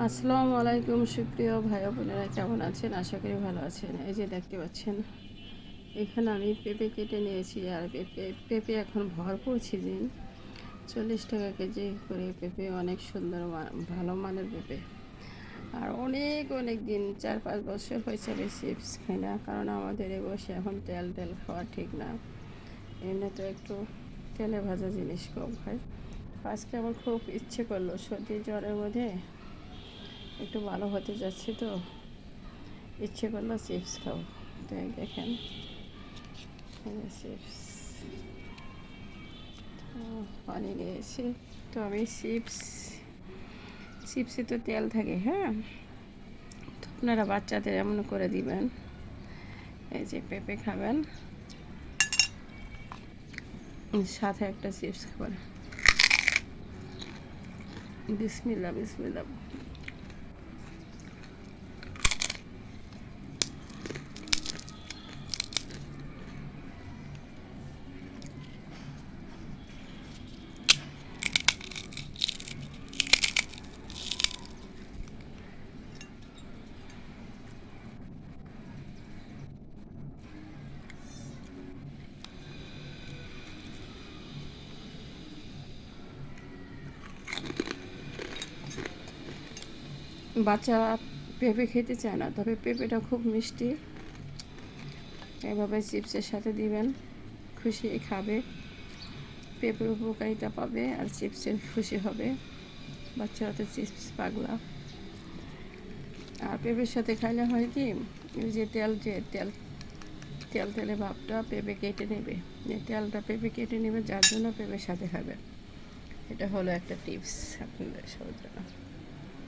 আসসালামু আলাইকুম সুপ্রিয় ভাই বোনেরা, কেমন আছেন? আশা করি ভালো আছেন। এই যে দেখতে পাচ্ছেন, এখানে আমি পেঁপে কেটে নিয়েছি। আর পেঁপে এখন ভরপুর সিজন। 40 টাকা কেজি করে পেঁপে, অনেক সুন্দর ভালো মানের পেঁপে। আর অনেক অনেক দিন 4-5 বছর হয়েছে আমি চিপস খাই না, কারণ আমাদের এ বসে এখন তেল তেল খাওয়া ঠিক না। এমনি তো একটু তেলে ভাজা জিনিস কম খাই। আজকে আমার খুব ইচ্ছে করলো, সর্দি জ্বরের মধ্যে একটু ভালো হতে যাচ্ছে, তো ইচ্ছে করলো চিপস খাবো। তো দেখেন, চিপস পানি নিয়েছি। তো আমি চিপসে তো তেল থাকে, হ্যাঁ। তো আপনারা বাচ্চাদের এমন করে দিবেন। এই যে পেঁপে খাবেন, সাথে একটা চিপস খাবেন। বিসমিল্লাহ বিসমিল্লাহ। বাচ্চারা পেঁপে খেতে চায় না, তবে পেঁপেটা খুব মিষ্টি। এভাবে চিপসের সাথে দিবেন, খুশি খাবে। পেঁপের উপকারিতা পাবে আর চিপসের খুশি হবে। বাচ্চারা তো চিপস পাগলা। আর পেঁপের সাথে খাইলে হয় কি, এই যে তেল তেলে ভাবটা পেঁপে কেটে নেবে, তেলটা পেঁপে কেটে নেবে, যার জন্য পেঁপের সাথে খাবে। এটা হলো একটা টিপস আপনাদের সবার জন্য।